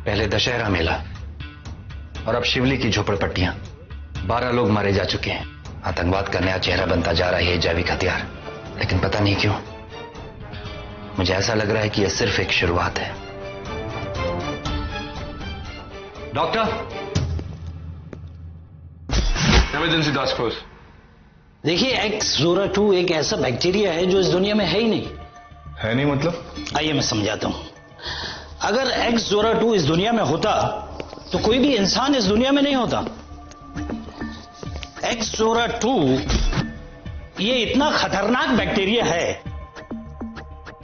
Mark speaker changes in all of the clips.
Speaker 1: पहले दशहरा मेला और अब शिवली की झोपड़पट्टियां। 12 लोग मारे जा चुके हैं। आतंकवाद का नया चेहरा बनता जा रहा है ये जैविक हथियार। लेकिन पता नहीं क्यों मुझे ऐसा लग रहा है कि यह सिर्फ एक शुरुआत है। Doctor,
Speaker 2: emergency task force.
Speaker 3: देखिए, X-Zora-2 एक ऐसा बैक्टीरिया है जो इस दुनिया में है ही नहीं।
Speaker 2: है नहीं मतलब?
Speaker 3: आइए मैं समझाता हूं। अगर X-Zora-2 इस दुनिया में होता तो कोई भी इंसान इस दुनिया में नहीं होता। X-Zora-2 ये इतना खतरनाक बैक्टीरिया है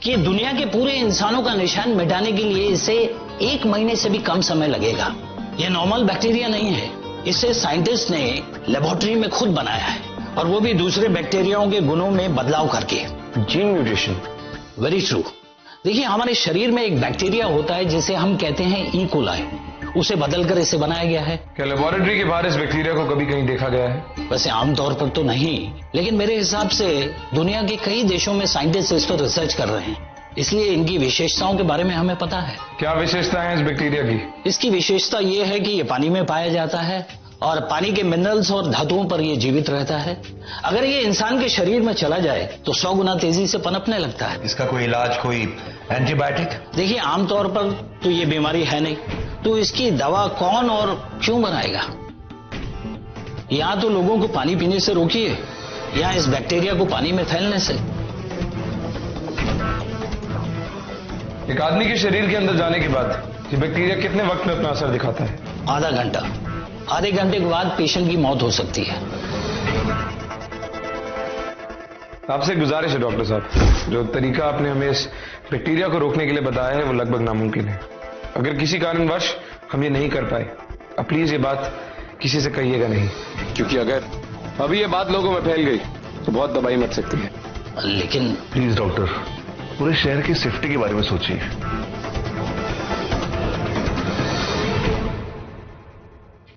Speaker 3: कि दुनिया के पूरे इंसानों का निशान मिटाने के लिए इसे 1 महीने से भी कम समय लगेगा। यह नॉर्मल बैक्टीरिया नहीं है। इसे साइंटिस्ट ने लेबोरेटरी में खुद बनाया है, और वो भी दूसरे बैक्टीरियाओं के गुणों में बदलाव करके।
Speaker 2: Gene mutation.
Speaker 3: Very true. देखिए, हमारे शरीर में एक बैक्टीरिया होता है जिसे हम कहते हैं ई कोलाई। उसे बदलकर इसे बनाया गया है।
Speaker 2: क्या लेबोरेटरी के बाहर इस बैक्टीरिया को कभी कहीं देखा गया है?
Speaker 3: वैसे आमतौर पर तो नहीं, लेकिन मेरे हिसाब से दुनिया के कई देशों में साइंटिस्ट इस पर रिसर्च कर रहे हैं, इसलिए इनकी विशेषताओं के बारे में हमें पता है।
Speaker 2: क्या विशेषता है इस बैक्टीरिया की?
Speaker 3: इसकी विशेषता यह है कि यह पानी में पाया जाता है और पानी के मिनरल्स और धातुओं पर यह जीवित रहता है। अगर ये इंसान के शरीर में चला जाए तो 100 गुना तेजी से पनपने लगता है।
Speaker 1: इसका कोई इलाज, कोई एंटीबायोटिक?
Speaker 3: देखिए, आमतौर पर तो ये बीमारी है नहीं, तो इसकी दवा कौन और क्यों बनाएगा? या तो लोगों को पानी पीने से रोकिए या इस बैक्टीरिया को पानी में फैलने से।
Speaker 2: एक आदमी के शरीर के अंदर जाने के बाद ये बैक्टीरिया कितने वक्त में अपना असर दिखाता है?
Speaker 3: आधा घंटा। आधे घंटे के बाद पेशेंट की मौत हो सकती है।
Speaker 2: आपसे गुजारिश है डॉक्टर साहब, जो तरीका आपने हमें इस बैक्टीरिया को रोकने के लिए बताया है वो लगभग नामुमकिन है। अगर किसी कारणवश हम ये नहीं कर पाए, अब प्लीज ये बात किसी से कहिएगा नहीं, क्योंकि अगर अभी ये बात लोगों में फैल गई तो बहुत तबाही मच सकती है।
Speaker 3: लेकिन
Speaker 4: प्लीज डॉक्टर, पूरे शहर की सेफ्टी के बारे में सोचिए।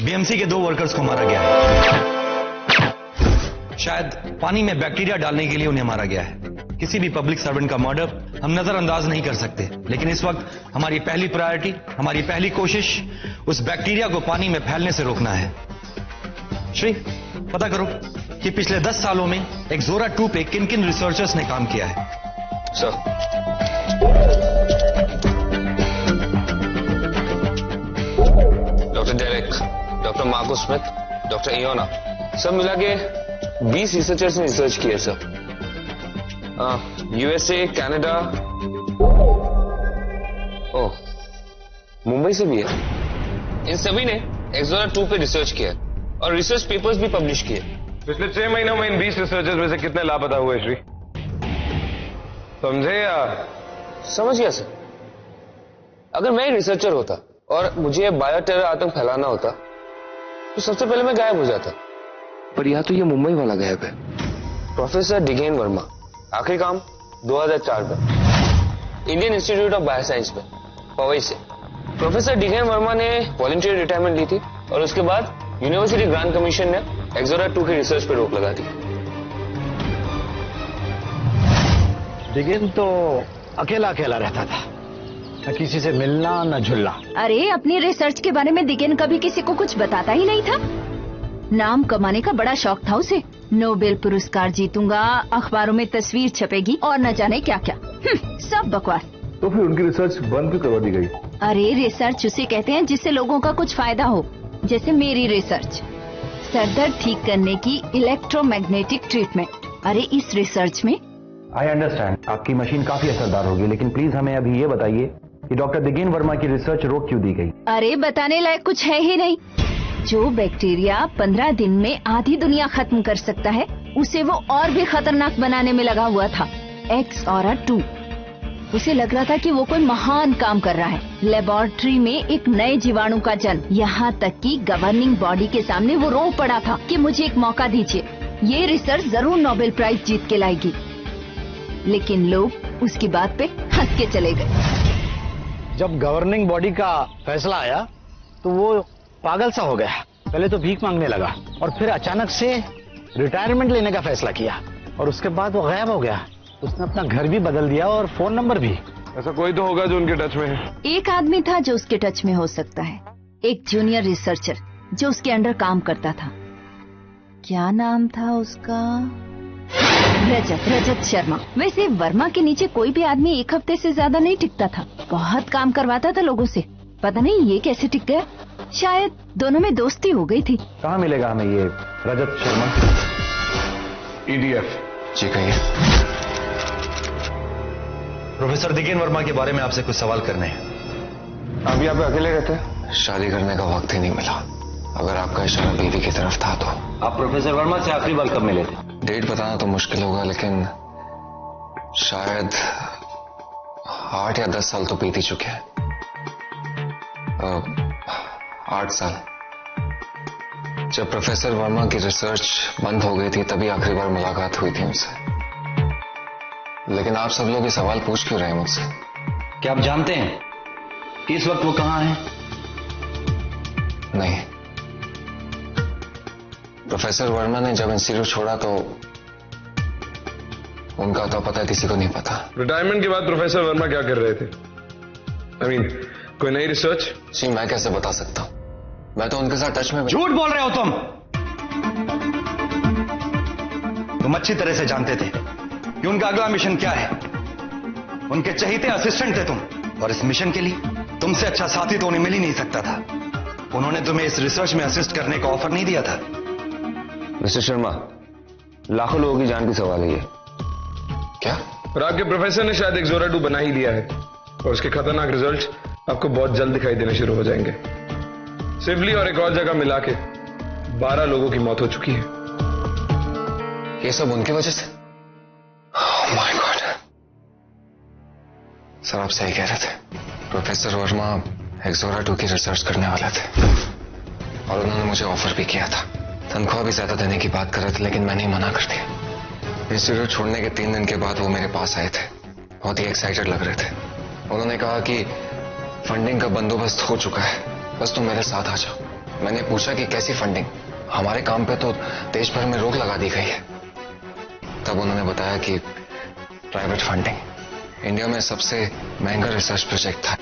Speaker 1: बीएमसी के 2 वर्कर्स को मारा गया है। शायद पानी में बैक्टीरिया डालने के लिए उन्हें मारा गया है। किसी भी पब्लिक सर्वेंट का मर्डर हम नजरअंदाज नहीं कर सकते, लेकिन इस वक्त हमारी पहली प्रायोरिटी, हमारी पहली कोशिश उस बैक्टीरिया को पानी में फैलने से रोकना है। श्री, पता करो कि पिछले 10 सालों में X-Zora-2 पे किन किन रिसर्चर्स ने काम किया है।
Speaker 2: Sir, doctor Derek, doctor Marco Smith, doctor Iona, सब मिला के 20 रिसर्चर्स ने रिसर्च किया sir. USA, Canada, oh Mumbai से भी है। इन सभी ने X-Zora-2 पे रिसर्च किया और रिसर्च पेपर्स भी पब्लिश किए। पिछले 6 महीनों में इन 20 रिसर्चर्स में से कितने लापता हुए श्री? समझे या? समझ गया सर। अगर मैं रिसर्चर होता और मुझे बायो टेरर आतंक फैलाना होता तो सबसे पहले मैं गायब हो जाता, पर यहां तो ये मुंबई वाला गायब है। प्रोफेसर डिगेन वर्मा, आखिरी काम 2004 में इंडियन इंस्टीट्यूट ऑफ बायोसाइंस में पवई से। प्रोफेसर डिगेन वर्मा ने वॉलंटियर रिटायरमेंट ली थी और उसके बाद यूनिवर्सिटी ग्रांट कमीशन ने X-Zora-2 की रिसर्च पर रोक लगा दी।
Speaker 5: डिगेन तो अकेला अकेला रहता था, न किसी से मिलना न जुलना।
Speaker 6: अरे, अपनी रिसर्च के बारे में डिगेन कभी किसी को कुछ बताता ही नहीं था। नाम कमाने का बड़ा शौक था उसे। नोबेल पुरस्कार जीतूंगा, अखबारों में तस्वीर छपेगी और न जाने क्या क्या। सब बकवास।
Speaker 4: तो फिर उनकी रिसर्च बंद क्यों करवा दी गई?
Speaker 6: अरे, रिसर्च उसे कहते हैं जिससे लोगों का कुछ फायदा हो, जैसे मेरी रिसर्च, सरदर्द ठीक करने की इलेक्ट्रोमैग्नेटिक ट्रीटमेंट। अरे, इस रिसर्च में
Speaker 5: आई अंडरस्टैंड आपकी मशीन काफी असरदार होगी, लेकिन प्लीज हमें अभी ये बताइए कि डॉक्टर दिगेन वर्मा की रिसर्च रोक क्यों दी गई?
Speaker 6: अरे बताने लायक कुछ है ही नहीं। जो बैक्टीरिया 15 दिन में आधी दुनिया खत्म कर सकता है, उसे वो और भी खतरनाक बनाने में लगा हुआ था। एक्सओरा-2। उसे लग रहा था कि वो कोई महान काम कर रहा है। लेबोरेटरी में एक नए जीवाणु का जन्म, यहाँ तक कि गवर्निंग बॉडी के सामने वो रो पड़ा था कि मुझे एक मौका दीजिए, ये रिसर्च जरूर नोबेल प्राइज जीत के लाएगी। लेकिन लोग उसकी बात पे हंस के चले गए।
Speaker 5: जब गवर्निंग बॉडी का फैसला आया तो वो पागल सा हो गया। पहले तो भीख मांगने लगा और फिर अचानक से रिटायरमेंट लेने का फैसला किया, और उसके बाद वो गायब हो गया। उसने अपना घर भी बदल दिया और फोन नंबर भी।
Speaker 4: ऐसा कोई तो होगा जो उनके टच में है।
Speaker 6: एक आदमी था जो उसके टच में हो सकता है, एक जूनियर रिसर्चर जो उसके अंडर काम करता था। क्या नाम था उसका? रजत शर्मा। वैसे वर्मा के नीचे कोई भी आदमी एक हफ्ते से ज्यादा नहीं टिकता था। बहुत काम करवाता था लोगों से। पता नहीं ये कैसे टिक गया। शायद दोनों में दोस्ती हो गई थी।
Speaker 5: कहाँ मिलेगा हमें ये रजत शर्मा?
Speaker 4: EDF।
Speaker 1: जी कहिए। प्रोफेसर दिगेन वर्मा के बारे में आपसे कुछ सवाल करने हैं।
Speaker 2: आप यहाँ पे अकेले रहते हैं? शादी करने का वक्त ही नहीं मिला। अगर आपका इशारा बीवी की तरफ था तो।
Speaker 5: आप प्रोफेसर वर्मा से आखिरी बार कब मिले थे?
Speaker 2: डेट बताना तो मुश्किल होगा, लेकिन शायद 8 या 10 साल तो बीत ही चुके हैं। 8 साल। जब प्रोफेसर वर्मा की रिसर्च बंद हो गई थी तभी आखिरी बार मुलाकात हुई थी उनसे। लेकिन आप सब लोग ये सवाल पूछ क्यों रहे हैं मुझसे?
Speaker 5: क्या आप जानते हैं कि इस वक्त वो कहाँ हैं?
Speaker 2: नहीं। प्रोफेसर वर्मा ने जब इंस्टीट्यूट छोड़ा तो उनका तो पता किसी को नहीं पता।
Speaker 4: रिटायरमेंट के बाद प्रोफेसर वर्मा क्या कर रहे थे? कोई नई रिसर्च?
Speaker 2: जी मैं कैसे बता सकता हूं? मैं तो उनके साथ टच में।
Speaker 1: झूठ बोल रहे हो तुम अच्छी तरह से जानते थे कि उनका अगला मिशन क्या है। उनके चहीते असिस्टेंट थे तुम, और इस मिशन के लिए तुमसे अच्छा साथी तो उन्हें मिल ही नहीं सकता था। उन्होंने तुम्हें इस रिसर्च में असिस्ट करने का ऑफर नहीं दिया था।
Speaker 2: मिस्टर शर्मा, लाखों लोगों की जान की सवाल है ये। क्या?
Speaker 4: और आपके प्रोफेसर ने शायद एक्सओरा-2 बना ही दिया है, और उसके खतरनाक रिजल्ट आपको बहुत जल्द दिखाई देने शुरू हो जाएंगे। सिवली और एक और जगह मिला के 12 लोगों की मौत हो चुकी है।
Speaker 2: ये सब उनकी वजह से? Oh my God. सर आप सही कह रहे थे। प्रोफेसर वर्मा एक्सओरा-2 की रिसर्च करने वाले थे, और उन्होंने मुझे ऑफर भी किया था। तनख्वाह भी ज्यादा देने की बात कर रहे थे, लेकिन मैंने ही मना कर दिया। इंस्टीट्यूट छोड़ने के 3 दिन के बाद वो मेरे पास आए थे। बहुत ही एक्साइटेड लग रहे थे। उन्होंने कहा कि फंडिंग का बंदोबस्त हो चुका है, बस तुम मेरे साथ आ जाओ। मैंने पूछा कि कैसी फंडिंग? हमारे काम पे तो देश भर में रोक लगा दी गई है। तब उन्होंने बताया कि प्राइवेट फंडिंग। इंडिया में सबसे महंगा रिसर्च प्रोजेक्ट था,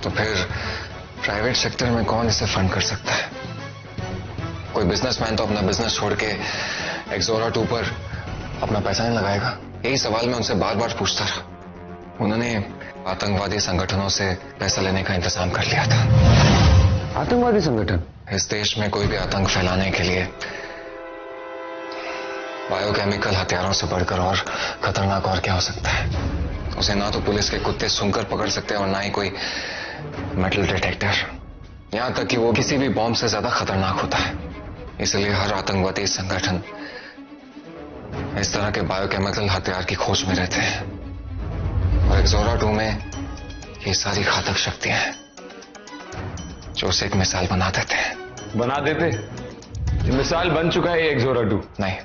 Speaker 2: तो फिर प्राइवेट सेक्टर में कौन इसे फंड कर सकता है? कोई बिजनेसमैन तो अपना बिजनेस छोड़ के एक्सओरा-2 पर अपना पैसा नहीं लगाएगा। यही सवाल मैं उनसे बार बार पूछता रहा। उन्होंने आतंकवादी संगठनों से पैसा लेने का इंतजाम कर लिया था। आतंकवादी संगठन? इस देश में कोई भी आतंक फैलाने के लिए बायोकेमिकल हथियारों से बढ़कर और खतरनाक और क्या हो सकता है? उसे ना तो पुलिस के कुत्ते सूंघकर पकड़ सकते हैं और ना ही कोई मेटल डिटेक्टर। यहां तक कि वो किसी भी बॉम्ब से ज्यादा खतरनाक होता है। इसलिए हर आतंकवादी संगठन इस तरह के बायोकेमिकल हथियार की खोज में रहते हैं, और एक्सओरा-2 में ये सारी घातक शक्तियां हैं जो उसे एक मिसाइल बना देते हैं।
Speaker 4: बना देते? ये मिसाइल बन चुका है एक्सओरा-2?
Speaker 2: नहीं,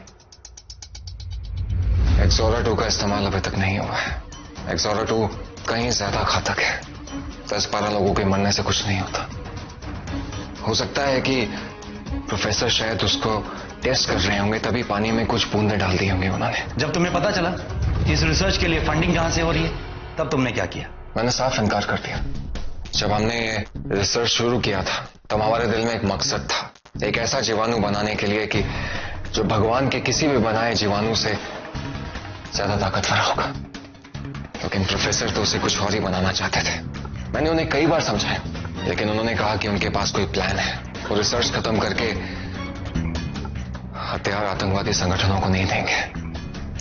Speaker 2: एक्सओरा-2 का इस्तेमाल अभी तक नहीं हुआ है। एक्सओरा-2 कहीं ज्यादा घातक है। 10-12 लोगों के मरने से कुछ नहीं होता। हो सकता है कि प्रोफेसर शायद उसको टेस्ट कर रहे होंगे, तभी पानी में कुछ बूंदें डाल दी होंगी उन्होंने।
Speaker 1: जब तुम्हें पता चला कि इस रिसर्च के लिए फंडिंग कहां से हो रही है, तब तुमने क्या किया?
Speaker 2: मैंने साफ इनकार कर दिया। जब हमने ये रिसर्च शुरू किया था तब हमारे दिल में एक मकसद था, एक ऐसा जीवाणु बनाने के लिए कि जो भगवान के किसी भी बनाए जीवाणु से ज्यादा ताकतवर होगा। लेकिन प्रोफेसर तो उसे कुछ और ही बनाना चाहते थे। मैंने उन्हें कई बार समझाया, लेकिन उन्होंने कहा कि उनके पास कोई प्लान है। वो रिसर्च खत्म करके हथियार आतंकवादी संगठनों को नहीं देंगे।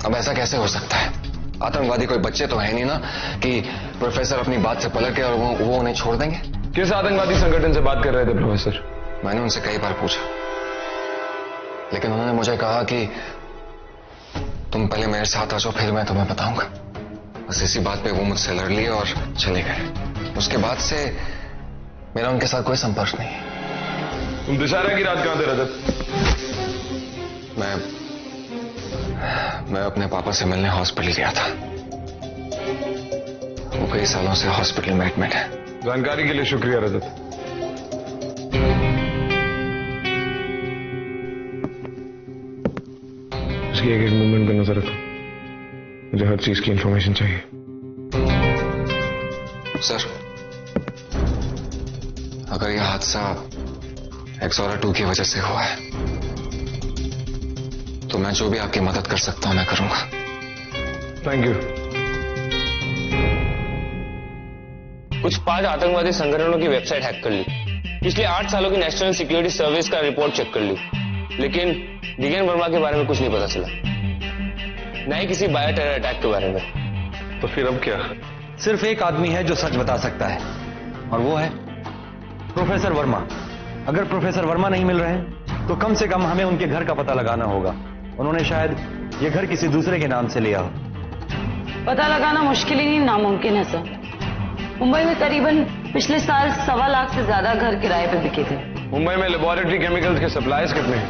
Speaker 2: अब ऐसा कैसे हो सकता है? आतंकवादी कोई बच्चे तो है नहीं ना कि प्रोफेसर अपनी बात से पलट के और वो उन्हें छोड़ देंगे।
Speaker 4: किस आतंकवादी संगठन से बात कर रहे थे प्रोफेसर?
Speaker 2: मैंने उनसे कई बार पूछा, लेकिन उन्होंने मुझे कहा कि तुम पहले मेरे साथ आ जाओ, फिर मैं तुम्हें बताऊंगा। बस इसी बात पे वो मुझसे लड़ लिए और चले गए। उसके बाद से मेरा उनके साथ कोई संपर्क नहीं है।
Speaker 4: तुम दशहरा की रात कहां थे रजत?
Speaker 2: मैं अपने पापा से मिलने हॉस्पिटल गया था। वो कई सालों से हॉस्पिटल में एडमिट है।
Speaker 4: जानकारी के लिए शुक्रिया रजत। उसकी एक मूवमेंट पे नजर रखो, मुझे हर चीज की इंफॉर्मेशन चाहिए।
Speaker 2: सर, अगर यह हादसा एक्सोरा 2 की वजह से हुआ है तो मैं जो भी आपकी मदद कर सकता हूं मैं करूंगा।
Speaker 4: Thank you.
Speaker 2: कुछ 5 आतंकवादी संगठनों की वेबसाइट हैक कर ली, पिछले 8 सालों की नेशनल सिक्योरिटी सर्विस का रिपोर्ट चेक कर ली, लेकिन दिगेन वर्मा के बारे में कुछ नहीं पता चला, न ही किसी बायो टेरर अटैक के बारे में।
Speaker 4: तो फिर अब क्या?
Speaker 1: सिर्फ एक आदमी है जो सच बता सकता है, और वो है प्रोफेसर वर्मा। अगर प्रोफेसर वर्मा नहीं मिल रहे हैं तो कम से कम हमें उनके घर का पता लगाना होगा। उन्होंने शायद ये घर किसी दूसरे के नाम से लिया हो।
Speaker 7: पता लगाना मुश्किल ही नहीं, नामुमकिन है सर। मुंबई में करीबन पिछले साल 1.25 लाख से ज्यादा घर किराए पे बिके थे।
Speaker 4: मुंबई में लेबोरेटरी केमिकल्स के सप्लायर्स कितने हैं?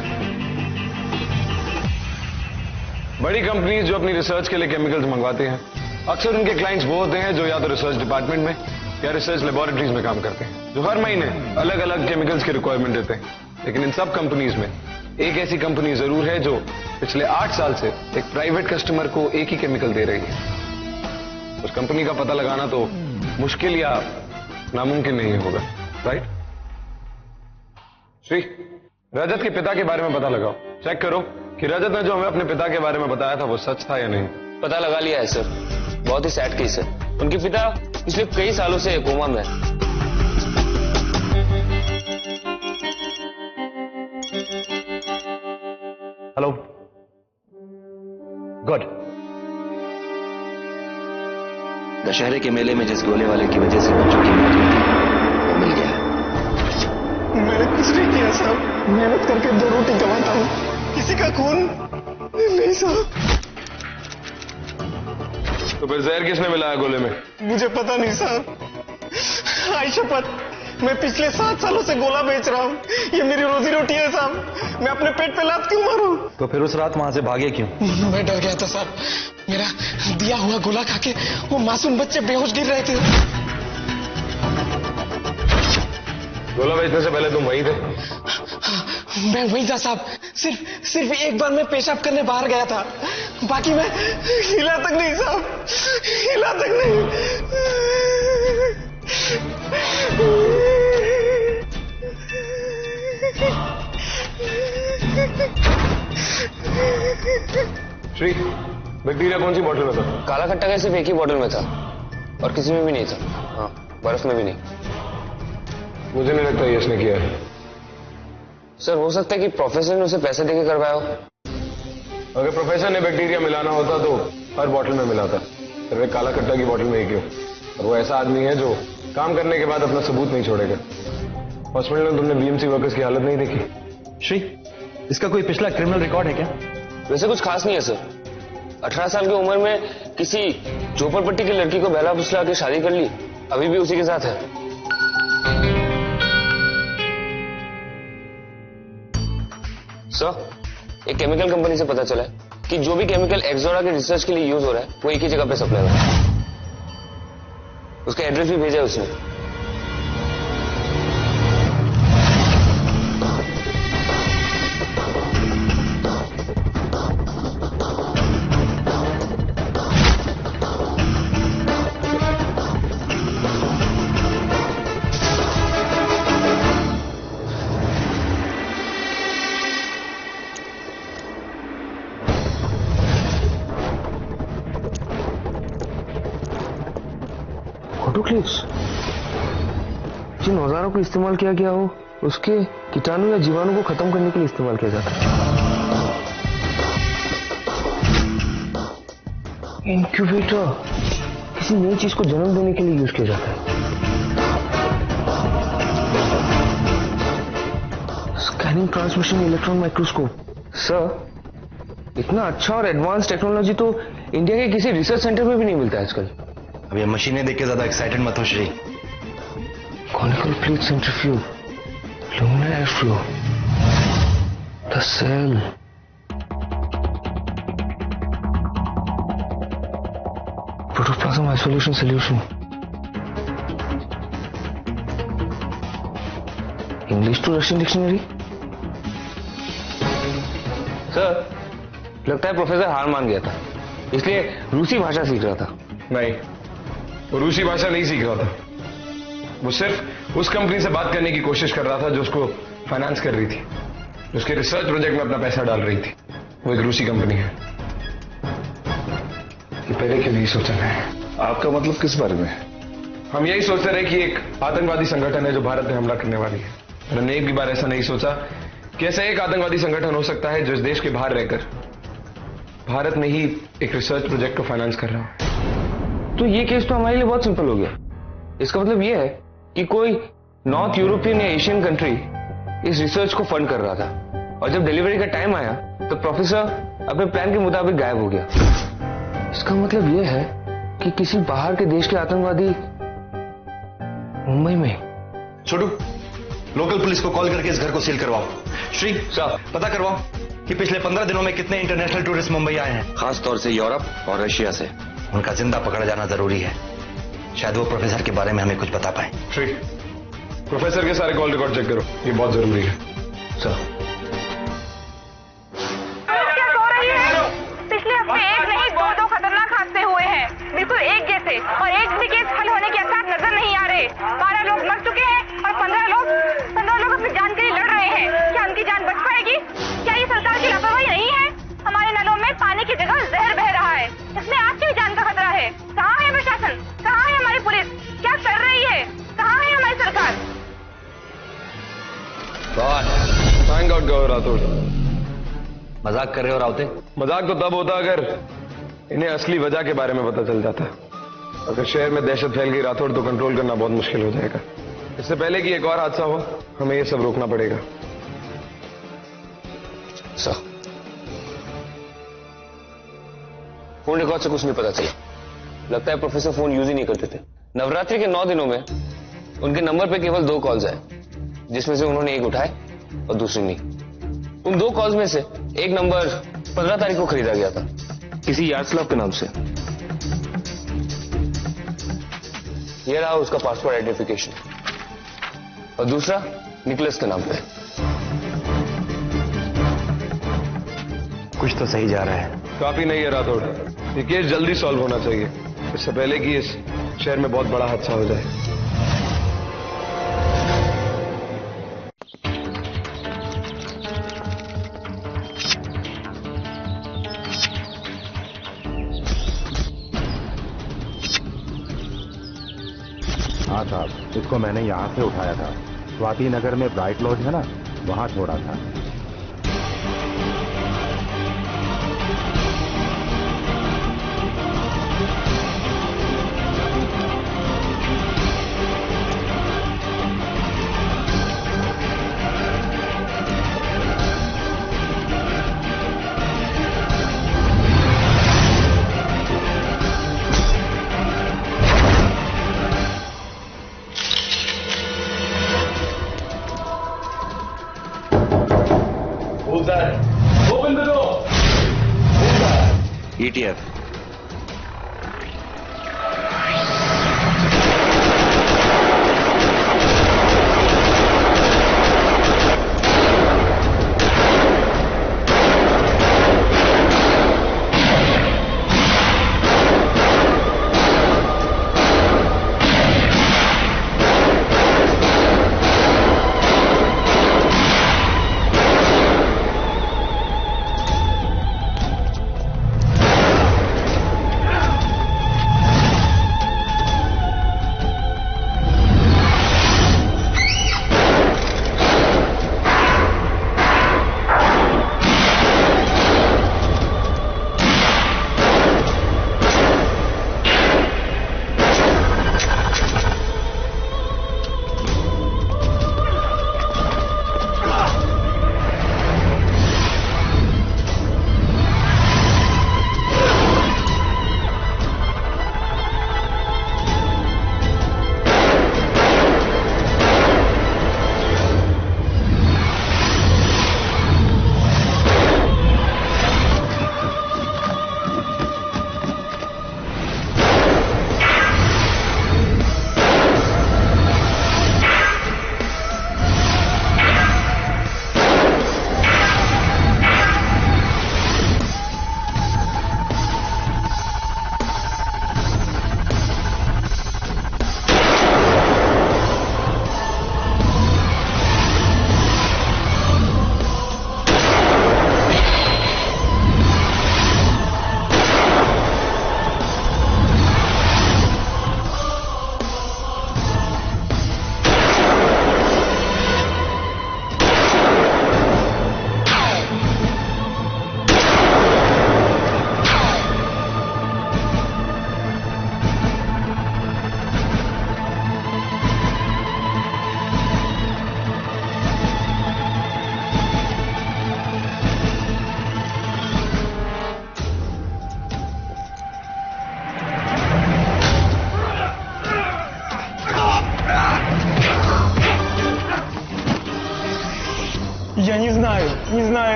Speaker 4: बड़ी कंपनीज जो अपनी रिसर्च के लिए केमिकल्स मंगवाते हैं, अक्सर उनके क्लाइंट्स वो होते हैं जो या तो रिसर्च डिपार्टमेंट में या रिसर्च लेबोरेटरीज में काम करते हैं, जो हर महीने अलग अलग केमिकल्स की रिक्वायरमेंट देते हैं। लेकिन इन सब कंपनीज में एक ऐसी कंपनी जरूर है जो पिछले 8 साल से एक प्राइवेट कस्टमर को एक ही केमिकल दे रही है। उस कंपनी का पता लगाना तो मुश्किल या नामुमकिन नहीं होगा, राइट? श्री, रजत के पिता के बारे में पता लगाओ। चेक करो कि रजत ने जो हमें अपने पिता के बारे में बताया था वो सच था या नहीं।
Speaker 2: पता लगा लिया है सर, बहुत ही सैड केस है। उनके पिता पिछले कई सालों से कोमा में है।
Speaker 1: Hello, good.
Speaker 8: दशहरे के मेले में जिस गोले वाले की वजह से बच्चों की मौत हुई थी वो मिल गया है।
Speaker 9: मैंने कुछ नहीं किया साहब, मेहनत करके 2 रोटी कमाता हूँ, किसी का खून नहीं साहब।
Speaker 4: तो फिर जहर किसने मिलाया गोले में?
Speaker 9: मुझे पता नहीं साहब, आई शपथ, मैं पिछले 7 सालों से गोला बेच रहा हूँ, ये मेरी रोजी रोटी है साहब, मैं अपने पेट पे लात क्यों मारूं?
Speaker 1: तो फिर उस रात वहां से भागे क्यों?
Speaker 9: मैं डर गया था साहब, मेरा दिया हुआ गोला खाके वो मासूम बच्चे बेहोश गिर रहे थे।
Speaker 4: गोला बेचने से पहले तुम वहीं थे?
Speaker 9: मैं वहीं था साहब, सिर्फ एक बार मैं पेशाब करने बाहर गया था, बाकी मैं हिला तक नहीं साहब, हिला तक नहीं।
Speaker 4: श्री, बैक्टीरिया कौन सी बोतल में था?
Speaker 2: काला खट्टा का सिर्फ एक ही बोतल में था और किसी में भी नहीं था। हाँ, बर्फ में भी नहीं।
Speaker 4: मुझे नहीं लगता ये इसने किया है।
Speaker 2: सर, हो सकता है कि प्रोफेसर ने उसे पैसे देके करवाया हो।
Speaker 4: अगर प्रोफेसर ने बैक्टीरिया मिलाना होता तो हर बोतल में मिलाता, सिर्फ एक काला खट्टा की बोतल में ही क्यों? और वो ऐसा आदमी है जो काम करने के बाद अपना सबूत नहीं छोड़ेगा। हॉस्पिटल में तुमने बीएमसी वर्कर्स की हालत नहीं देखी?
Speaker 1: श्री, इसका कोई पिछला क्रिमिनल रिकॉर्ड है क्या?
Speaker 2: वैसे कुछ खास नहीं है सर। 18 साल की उम्र में किसी झोपड़पट्टी की लड़की को बहला फुसला के शादी कर ली, अभी भी उसी के साथ है। सर, एक केमिकल कंपनी से पता चला है कि जो भी केमिकल एक्सोरा के रिसर्च के लिए यूज हो रहा है वो एक ही जगह पे सप्लाई हो रहा है। उसका एड्रेस भी भेजा है उसने। फोटो क्लिप्स, जिन औजारों को इस्तेमाल किया गया हो उसके कीटाणु या जीवाणु को खत्म करने के लिए इस्तेमाल किया जाता है। इंक्यूबेटर किसी नई चीज को जन्म देने के लिए यूज किया जाता है। Scanning transmission electron microscope. Sir, इतना अच्छा और एडवांस टेक्नोलॉजी तो इंडिया के किसी रिसर्च सेंटर में भी नहीं मिलता आजकल।
Speaker 1: अब ये मशीनें देख के ज्यादा एक्साइटेड मत हो Shri.
Speaker 2: Conical plate centrifuge, laminar air flow, the cell, protoplasm isolation solution, English to Russian dictionary. Sir, लगता है प्रोफेसर हार मान गया था, इसलिए रूसी भाषा सीख रहा था।
Speaker 4: नहीं, वो रूसी भाषा नहीं सीख रहा था। वो सिर्फ उस कंपनी से बात करने की कोशिश कर रहा था जो उसको फाइनेंस कर रही थी, उसके रिसर्च प्रोजेक्ट में अपना पैसा डाल रही थी। वो एक रूसी कंपनी है। ये पहले क्यों नहीं सोचा है?
Speaker 10: आपका मतलब किस बारे में?
Speaker 4: हम यही सोचते रहे कि एक आतंकवादी संगठन है जो भारत में हमला करने वाली है। हमने एक भी बार ऐसा नहीं सोचा कि ऐसा एक आतंकवादी संगठन हो सकता है जो इस देश के बाहर रहकर भारत में ही एक रिसर्च प्रोजेक्ट को फाइनेंस कर रहा है।
Speaker 2: तो ये केस तो हमारे लिए बहुत सिंपल हो गया। इसका मतलब ये है कि कोई नॉर्थ यूरोपियन या एशियन कंट्री इस रिसर्च को फंड कर रहा था, और जब डिलीवरी का टाइम आया तो प्रोफेसर अपने प्लान के मुताबिक गायब हो गया। इसका मतलब ये है कि किसी बाहर के देश के आतंकवादी मुंबई में।
Speaker 1: छोटू, लोकल पुलिस को कॉल करके इस घर को सील करवाओ। श्री साहब, पता करवाओ कि पिछले 15 दिनों में कितने इंटरनेशनल टूरिस्ट मुंबई आए हैं,
Speaker 8: खास तौर से यूरोप और रशिया से।
Speaker 1: उनका जिंदा पकड़ा जाना जरूरी है। शायद वो प्रोफेसर के बारे में हमें कुछ बता पाए।
Speaker 4: श्री, प्रोफेसर के सारे कॉल रिकॉर्ड चेक करो, ये बहुत जरूरी है।
Speaker 1: सर,
Speaker 11: पिछले हफ्ते एक नहीं दो खतरनाक हादसे हुए हैं, बिल्कुल एक जैसे, और एक भी केस हल होने के आसार नजर नहीं आ रहे। 12 लोग मर चुके हैं और 15 लोग अपनी जान के लिए लड़ रहे हैं। क्या उनकी जान बच पाएगी? क्या ये सरकार की लापरवाही नहीं है? हमारे नलों में पानी की जगह जहर बह रहा है, इसमें आपकी भी जान का खतरा है। कहाँ है प्रशासन? कहाँ है हमारी पुलिस? क्या कर रही है? कहाँ है हमारी सरकार?
Speaker 4: थैंक गॉड गौ राठौड़।
Speaker 1: मजाक कर रहे हो रावते?
Speaker 4: मजाक तो तब होता अगर इन्हें असली वजह के बारे में पता चल जाता। अगर शहर में दहशत फैल गई राठौड़, तो कंट्रोल करना बहुत मुश्किल हो जाएगा। इससे पहले कि एक और हादसा हो, हमें ये सब रोकना पड़ेगा।
Speaker 2: सर, फोन रिकॉर्ड से कुछ नहीं पता चला। लगता है प्रोफेसर फोन यूज ही नहीं करते थे। नवरात्रि के 9 दिनों में उनके नंबर पे केवल 2 कॉल्स आए, जिसमें से उन्होंने एक उठाए और दूसरी नहीं। उन 2 कॉल्स में से एक नंबर 15 तारीख को खरीदा गया था किसी यार्डस्लाव के नाम से। यह रहा उसका पासपोर्ट आइडेंटिफिकेशन, और दूसरा निकलस के नाम पे।
Speaker 1: कुछ तो सही जा रहा है।
Speaker 4: काफी नहीं है राठौड़, ये केस जल्दी सॉल्व होना चाहिए, इससे पहले कि इस शहर में बहुत बड़ा हादसा हो जाए।
Speaker 10: हाँ साहब, इसको मैंने यहाँ से उठाया था। स्वाति नगर में ब्राइट लॉज है ना, वहाँ छोड़ा था।
Speaker 4: Open the door.
Speaker 8: ETF।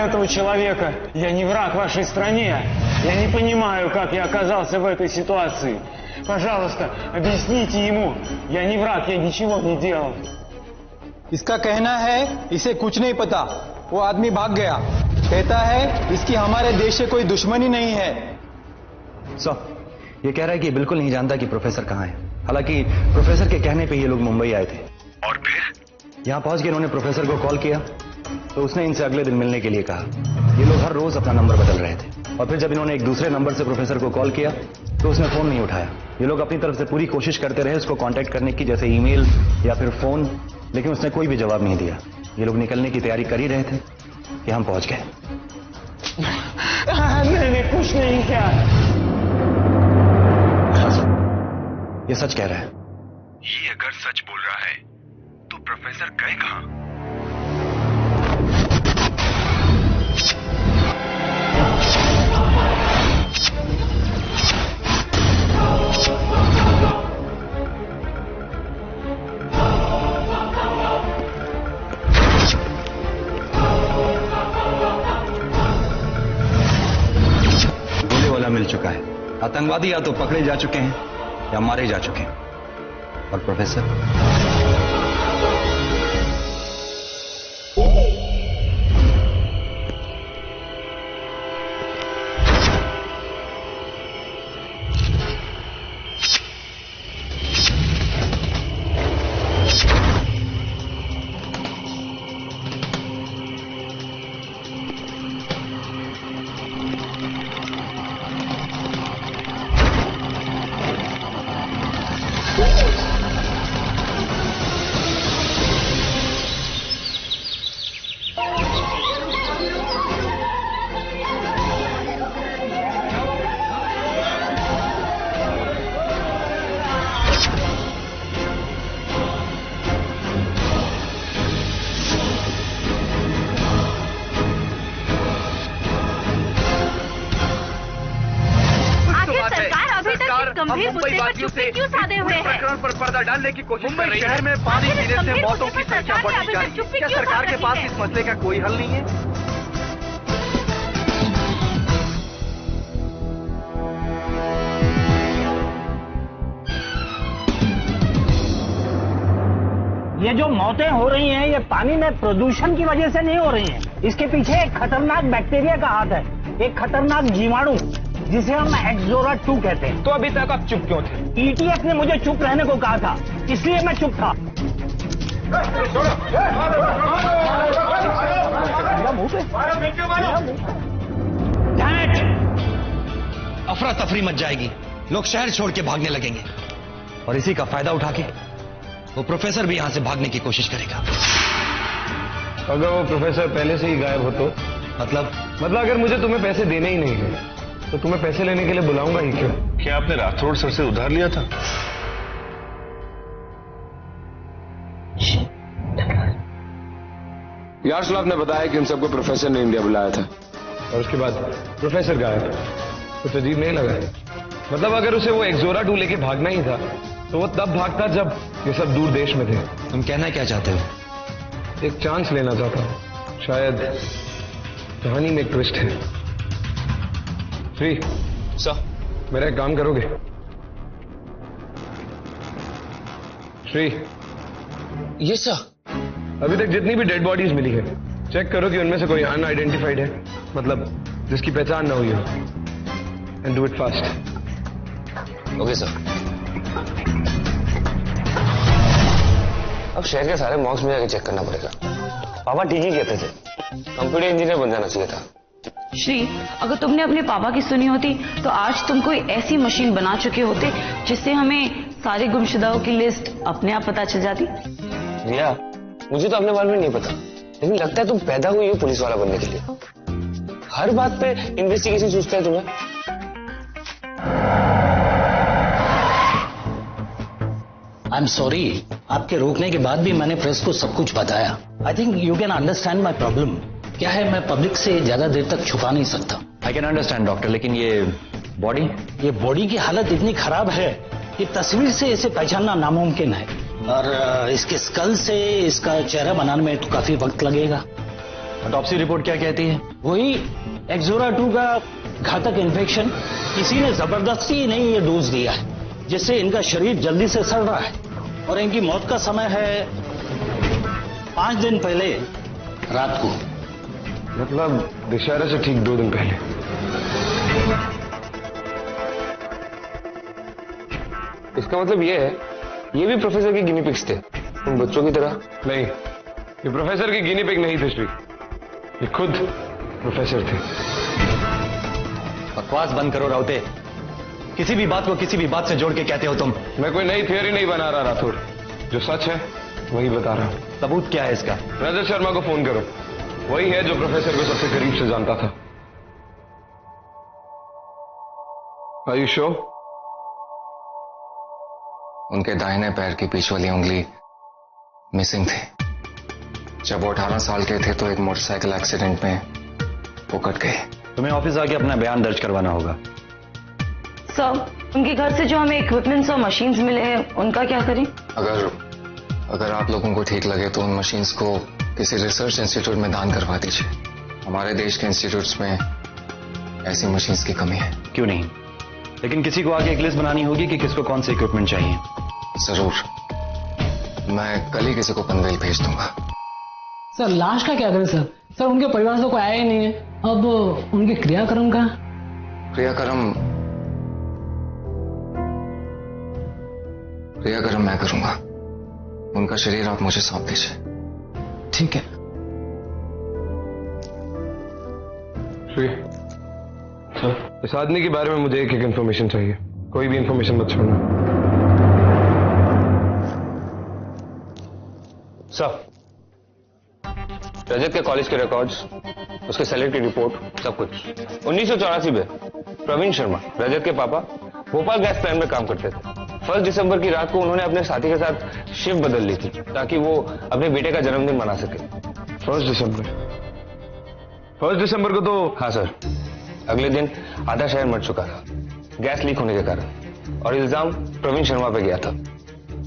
Speaker 12: знаю этого человека. Я не враг вашей стране. Я не понимаю, как я оказался в этой ситуации. Пожалуйста, объясните ему. Я не враг, я ничего не делал.
Speaker 13: इसका कहना है इसे कुछ नहीं पता, वो आदमी भाग गया। कहता है इसकी हमारे देश से कोई दुश्मनी नहीं है।
Speaker 1: ये कह रहा है कि बिल्कुल नहीं जानता कि प्रोफेसर कहाँ है। हालांकि प्रोफेसर के कहने पे ये लोग मुंबई आए थे।
Speaker 4: और फिर
Speaker 1: यहाँ पहुंच के इन्होंने प्रोफेसर को कॉल किया तो उसने इनसे अगले दिन मिलने के लिए कहा। ये लोग हर रोज अपना नंबर बदल रहे थे और फिर जब इन्होंने एक दूसरे नंबर से प्रोफेसर को कॉल किया तो उसने फोन नहीं उठाया। ये लोग अपनी तरफ से पूरी कोशिश करते रहे उसको कांटेक्ट करने की, जैसे ईमेल या फिर फोन, लेकिन उसने कोई भी जवाब नहीं दिया। ये लोग निकलने की तैयारी कर ही रहे थे कि हम पहुंच गए।
Speaker 12: मैंने कुछ नहीं किया।
Speaker 1: ये सच कह रहा है।
Speaker 4: ये अगर सच बोल रहा है तो प्रोफेसर गए कहां?
Speaker 1: गोले वाला मिल चुका है। आतंकवादी या तो पकड़े जा चुके हैं या मारे जा चुके हैं। और प्रोफेसर
Speaker 11: गंभीर मुद्दे पर चुप्पी क्यों साधे हुए हैं?
Speaker 14: प्रकरण पर पर्दा डालने की कोशिश कर रही है। शहर में पानी पीने से मौतों की संख्या बढ़ती जा रही है। क्या सरकार के पास इस मसले का कोई हल नहीं है?
Speaker 3: ये जो मौतें हो रही हैं ये पानी में प्रदूषण की वजह से नहीं हो रही हैं। इसके पीछे एक खतरनाक बैक्टीरिया का हाथ है, एक खतरनाक जीवाणु जिसे हम एक्सोरा 2 कहते हैं।
Speaker 14: तो अभी तक आप चुप क्यों थे?
Speaker 3: ईटीएफ ने मुझे चुप रहने को कहा था, इसलिए मैं चुप था।
Speaker 1: अफरा तफरी मच जाएगी, लोग शहर छोड़ के भागने लगेंगे और इसी का फायदा उठा के वो प्रोफेसर भी यहां से भागने की कोशिश करेगा।
Speaker 4: अगर वो प्रोफेसर पहले से ही गायब हो तो? मतलब अगर मुझे तुम्हें पैसे देने ही नहीं है तो तुम्हें पैसे लेने के लिए बुलाऊंगा ही क्यों? क्या आपने राठौड़ सर से उधार लिया था?
Speaker 2: यार्सलाफ ने बताया कि इन सबको प्रोफेसर ने इंडिया बुलाया था
Speaker 4: और उसके बाद प्रोफेसर गायब। कुछ अजीब नहीं लगा? मतलब अगर उसे वो एक्सोरा 2 लेके भागना ही था तो वो तब भागता जब ये सब दूर देश में थे।
Speaker 1: तुम कहना क्या चाहते हो?
Speaker 4: एक चांस लेना चाहता हूं, शायद कहानी में एक ट्विस्ट है। श्री
Speaker 2: सर,
Speaker 4: मेरा एक काम करोगे? श्री।
Speaker 2: ये सर।
Speaker 4: अभी तक जितनी भी डेड बॉडीज मिली है चेक करो कि उनमें से कोई अनआइडेंटिफाइड है, मतलब जिसकी पहचान ना हुई हो। And do it fast.
Speaker 2: Okay sir. अब शहर के सारे मॉक्स में जाके चेक करना पड़ेगा। पापा ठीक ही कहते थे, कंप्यूटर इंजीनियर बन जाना चाहिए था।
Speaker 7: श्री, अगर तुमने अपने पापा की सुनी होती तो आज तुम कोई ऐसी मशीन बना चुके होते जिससे हमें सारे गुमशुदाओं की लिस्ट अपने आप पता चल जाती।
Speaker 2: रिया, मुझे तो अपने बारे में नहीं पता, लेकिन लगता है तुम पैदा हुई हो पुलिस वाला बनने के लिए। हर बात पे इन्वेस्टिगेशन सोचते हैं तुम्हें।
Speaker 3: आई एम सॉरी, आपके रोकने के बाद भी मैंने प्रेस को सब कुछ बताया। I think you can understand my problem. क्या है, मैं पब्लिक से ज्यादा देर तक छुपा नहीं सकता।
Speaker 1: आई कैन अंडरस्टैंड डॉक्टर, लेकिन ये
Speaker 3: बॉडी की हालत इतनी खराब है कि तस्वीर से इसे पहचानना नामुमकिन है और इसके स्कल से इसका चेहरा बनाने में तो काफी वक्त लगेगा।
Speaker 1: ऑटोप्सी रिपोर्ट क्या कहती है?
Speaker 3: वही एक्सोरा 2 का घातक इन्फेक्शन, किसी ने जबरदस्ती नहीं ये डोज दिया है, जिससे इनका शरीर जल्दी से सड़ रहा है और इनकी मौत का समय है 5 दिन पहले रात को।
Speaker 4: मतलब दशहरे से ठीक 2 दिन पहले।
Speaker 2: इसका मतलब ये है ये भी प्रोफेसर के गिनी पिग्स थे, उन बच्चों की तरह?
Speaker 4: नहीं, ये प्रोफेसर की गिनी पिग नहीं थे श्री, ये खुद प्रोफेसर थे।
Speaker 1: बकवास बंद करो राउते, किसी भी बात को किसी भी बात से जोड़ के कहते हो तुम।
Speaker 4: मैं कोई नई थियोरी नहीं बना रहा राठौर, जो सच है वही बता रहा हूं।
Speaker 1: सबूत क्या है इसका?
Speaker 4: रजत शर्मा को फोन करो, वही है जो प्रोफेसर को सबसे करीब से जानता था। Are you sure?
Speaker 2: उनके दाहिने पैर की बीच वाली उंगली मिसिंग थी। जब वो 18 साल के थे तो एक मोटरसाइकिल एक्सीडेंट में वो कट गए।
Speaker 1: तुम्हें ऑफिस आके अपना बयान दर्ज करवाना होगा।
Speaker 7: सर, उनके घर से जो हमें इक्विपमेंट्स और मशीन्स मिले हैं उनका क्या करें?
Speaker 2: अगर आप लोगों को ठीक लगे तो उन मशीन्स को किसी रिसर्च इंस्टीट्यूट में दान करवा दीजिए। हमारे देश के इंस्टीट्यूट्स में ऐसी मशीन्स की कमी है।
Speaker 1: क्यों नहीं, लेकिन किसी को आगे एक लिस्ट बनानी होगी कि किसको कौन से इक्विपमेंट चाहिए।
Speaker 2: जरूर, मैं कल ही किसी को पनवेल भेज दूंगा।
Speaker 9: सर लाश का क्या करें सर? सर उनके परिवार से कोई आया ही नहीं है। अब उनके क्रियाक्रम का?
Speaker 2: क्रियाक्रम मैं करूंगा। उनका शरीर आप मुझे सौंप दीजिए।
Speaker 9: ठीक है।
Speaker 4: श्री, इस आदमी के बारे में मुझे एक इंफॉर्मेशन चाहिए, कोई भी इंफॉर्मेशन मत छोड़ना।
Speaker 2: सर, रजत के कॉलेज के रिकॉर्ड्स, उसके सैलरी की रिपोर्ट, सब कुछ। 1984 में प्रवीण शर्मा, रजत के पापा, भोपाल गैस प्लांट में काम करते थे। 1 दिसंबर की रात को उन्होंने अपने साथी के साथ शिफ्ट बदल ली थी ताकि वो अपने बेटे का जन्मदिन मना सके।
Speaker 4: 1 दिसंबर को तो?
Speaker 2: हाँ सर, अगले दिन आधा शहर मर चुका था गैस लीक होने के कारण, और इल्जाम प्रवीण शर्मा पे गया था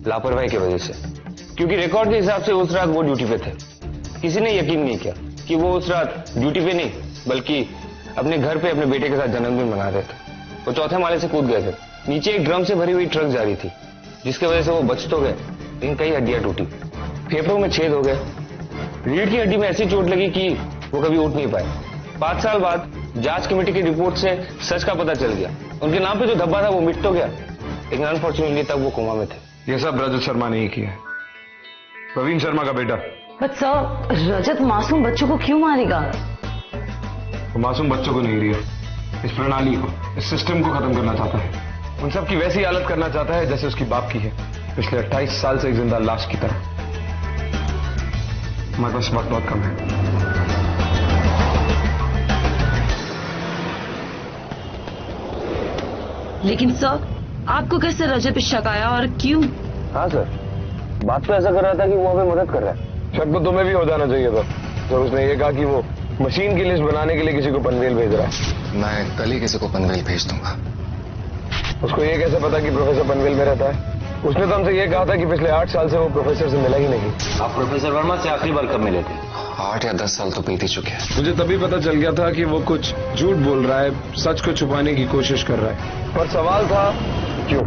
Speaker 2: लापरवाही की वजह से, क्योंकि रिकॉर्ड के हिसाब से उस रात वो ड्यूटी पे थे। किसी ने यकीन नहीं किया कि वो उस रात ड्यूटी पे नहीं बल्कि अपने घर पे अपने बेटे के साथ जन्मदिन मना रहे थे। वो 4थे माले से कूद गए थे। नीचे एक ड्रम से भरी हुई ट्रक जा रही थी, जिसकी वजह से वो बच तो गए लेकिन कई हड्डियां टूटी, फेफड़ों में छेद हो गए, रीढ़ की हड्डी में ऐसी चोट लगी कि वो कभी उठ नहीं पाए। 5 साल बाद जांच कमेटी की रिपोर्ट से सच का पता चल गया। उनके नाम पे जो धब्बा था वो मिट तो गया, लेकिन अनफॉर्चुनेटली तब वो कोमा में थे।
Speaker 4: ये सब रजत शर्मा ने ही किया है, प्रवीण शर्मा का बेटा।
Speaker 7: बट सर, रजत मासूम बच्चों को क्यों मारेगा?
Speaker 4: वो मासूम बच्चों को नहीं रिया, इस प्रणाली को, इस सिस्टम को खत्म करना चाहता है। उन सब की वैसी हालत करना चाहता है जैसे उसकी बाप की है, पिछले 28 साल से एक जिंदा लाश की तरह। हमारे पास वक्त बहुत कम है।
Speaker 7: लेकिन सर, आपको कैसे रजत पे शक आया और क्यों?
Speaker 2: हाँ सर, बात तो ऐसा कर रहा था कि वो हमें मदद कर रहा है।
Speaker 4: शक तो तुम्हें भी हो जाना चाहिए था जब उसने ये कहा कि वो मशीन की लिस्ट बनाने के लिए किसी को पनवेल भेज रहा है।
Speaker 2: मैं कल ही किसी को पनवेल भेज दूंगा।
Speaker 4: उसको ये कैसे पता कि प्रोफेसर पनवेल में रहता है? उसने तो हमसे ये कहा था कि पिछले 8 साल से वो प्रोफेसर से मिला ही नहीं।
Speaker 1: आप प्रोफेसर वर्मा से आखिरी बार कब मिले थे?
Speaker 2: 8 या 10 साल तो बीत ही चुके हैं।
Speaker 4: मुझे तभी पता चल गया था कि वो कुछ झूठ बोल रहा है, सच को छुपाने की कोशिश कर रहा है। पर सवाल था क्यों?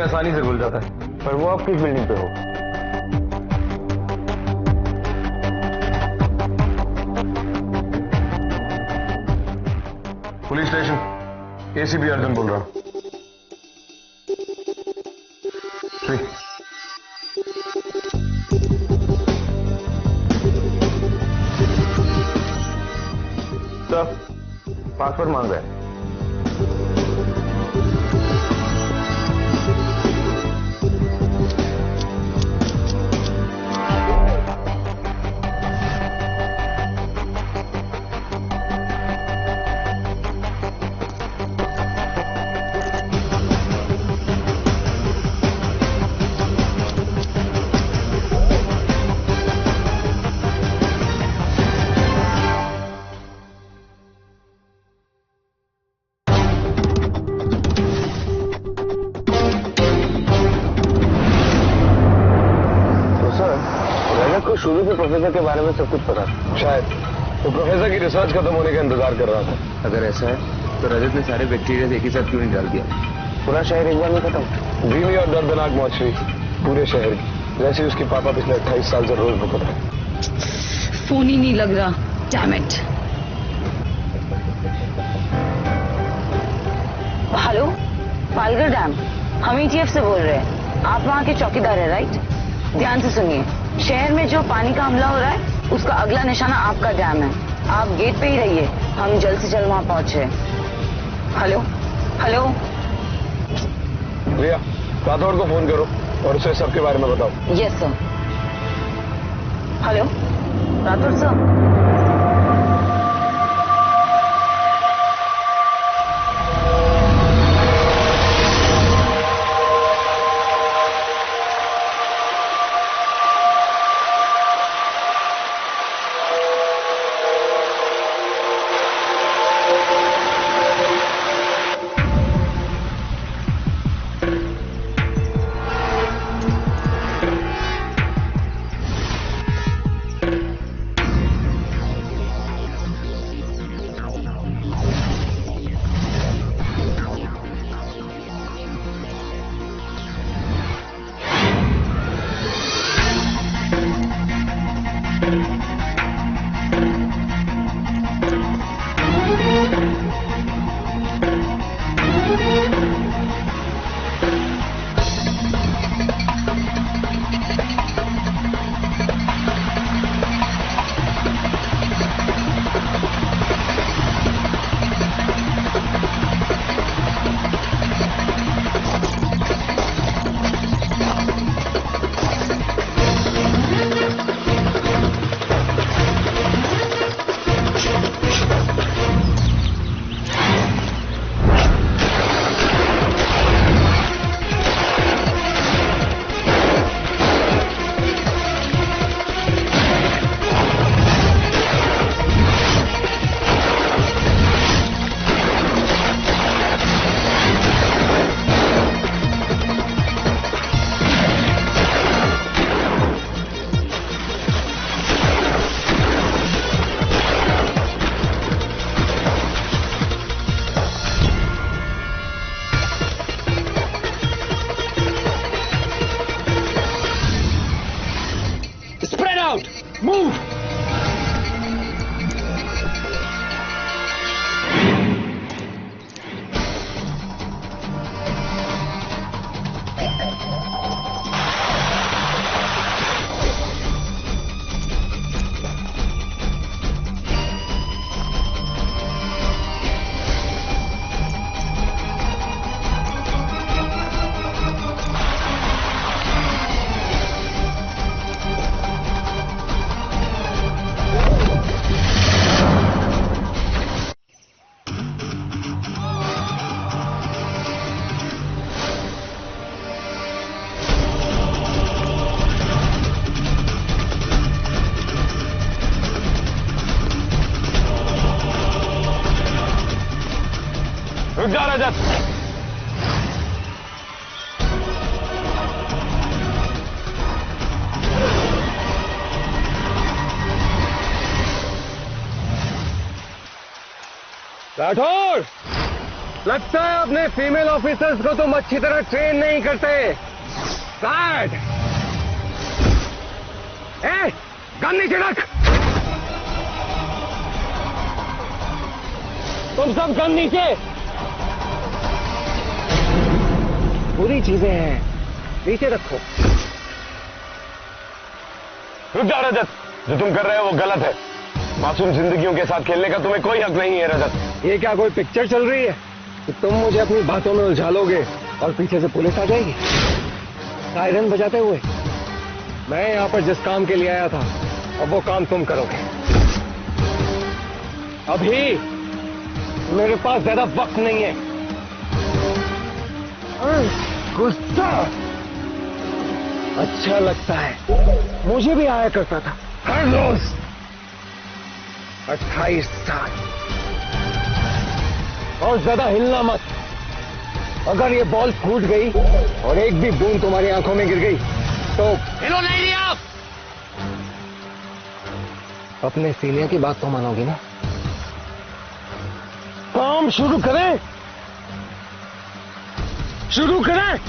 Speaker 4: आसानी से घुल जाता है।
Speaker 2: पर वो आप किस बिल्डिंग पे हो?
Speaker 4: पुलिस स्टेशन, एसीपी अर्जुन बोल रहा हूं।
Speaker 2: सर, पासवर्ड मांग रहे हैं। शुरू से प्रोफेसर के बारे में सब कुछ पता
Speaker 4: शायद तो प्रोफेसर की रिसर्च खत्म होने का इंतजार कर रहा था।
Speaker 2: अगर ऐसा है तो रजत ने सारे बैक्टीरिया एक ही साथ क्यों नहीं डाल दिया? पूरा शहर एक बार में खत्म।
Speaker 4: धीमी और दर्दनाक मौत हुई पूरे शहर की, जैसे उसके पापा पिछले 28 साल से रोज भुगत रहे।
Speaker 7: फोन ही नहीं लग रहा। Damn it. Hello, Palghar dam, हम ईटीएफ से बोल रहे हैं। आप वहाँ के चौकीदार है राइट? ध्यान से सुनिए, शहर में जो पानी का हमला हो रहा है उसका अगला निशाना आपका डैम है। आप गेट पे ही रहिए, हम जल्द से जल्द वहाँ पहुंचे। हेलो हेलो
Speaker 4: रिया, राठौड़ को फोन करो और उसे सबके बारे में बताओ।
Speaker 7: Yes sir. Hello Rathore sir.
Speaker 4: रुक जा रजत। राठौर, लगता है अपने फीमेल ऑफिसर्स को तुम अच्छी तरह ट्रेन नहीं करते। साइड गन नीचे रख। तुम सब गन नीचे। बुरी चीजें हैं, नीचे रखो। रुक जाओ रजत, जो तुम कर रहे हो वो गलत है। मासूम जिंदगियों के साथ खेलने का तुम्हें कोई हक नहीं है रजत। ये क्या कोई पिक्चर चल रही है कि तुम मुझे अपनी बातों में उलझा लोगे और पीछे से पुलिस आ जाएगी सायरन बजाते हुए? मैं यहाँ पर जिस काम के लिए आया था अब वो काम तुम करोगे। अभी मेरे पास ज्यादा वक्त नहीं है। गुस्सा अच्छा लगता है, मुझे भी आया करता था हर रोज। 28 साल। और ज्यादा हिलना मत। अगर ये बॉल फूट गई और एक भी बूंद तुम्हारी आंखों में गिर गई तो
Speaker 3: हिलो नहीं दिया आप।
Speaker 4: अपने सीनियर की बात तो मानोगी ना? काम शुरू करें। शुरू करें।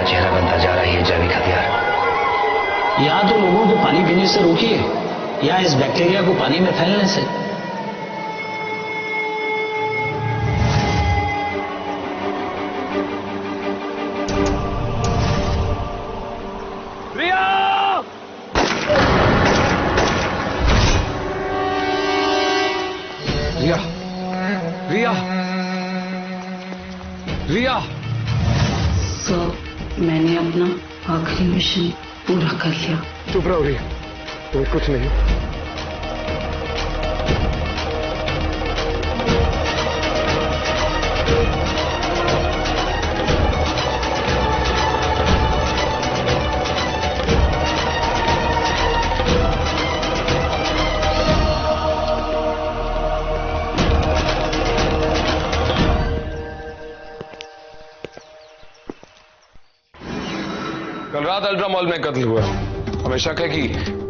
Speaker 8: चेहरा बनता जा रहा है ये जैविक हथियार।
Speaker 3: या तो लोगों को पानी पीने से रोकिए या इस बैक्टीरिया को पानी में फैलने से।
Speaker 4: रिया! रिया! रिया! रिया!
Speaker 7: मैंने अपना आखिरी मिशन पूरा कर लिया।
Speaker 4: चुप रहो रिया, तुम्हें कुछ नहीं। कल रात अल्ट्रा मॉल में कत्ल हुआ। हमें शक है कि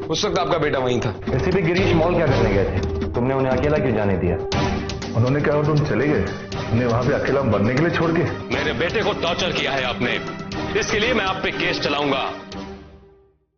Speaker 4: उस वक्त आपका बेटा वहीं था।
Speaker 10: एसीपी गिरीश मॉल क्या करने गए थे? तुमने उन्हें अकेला क्यों जाने दिया? उन्होंने कहा तुम चले गए, उन्हें वहां पे अकेला मरने के लिए छोड़ के।
Speaker 15: मेरे बेटे को टॉर्चर किया है आपने, इसके लिए मैं आप पे केस चलाऊंगा।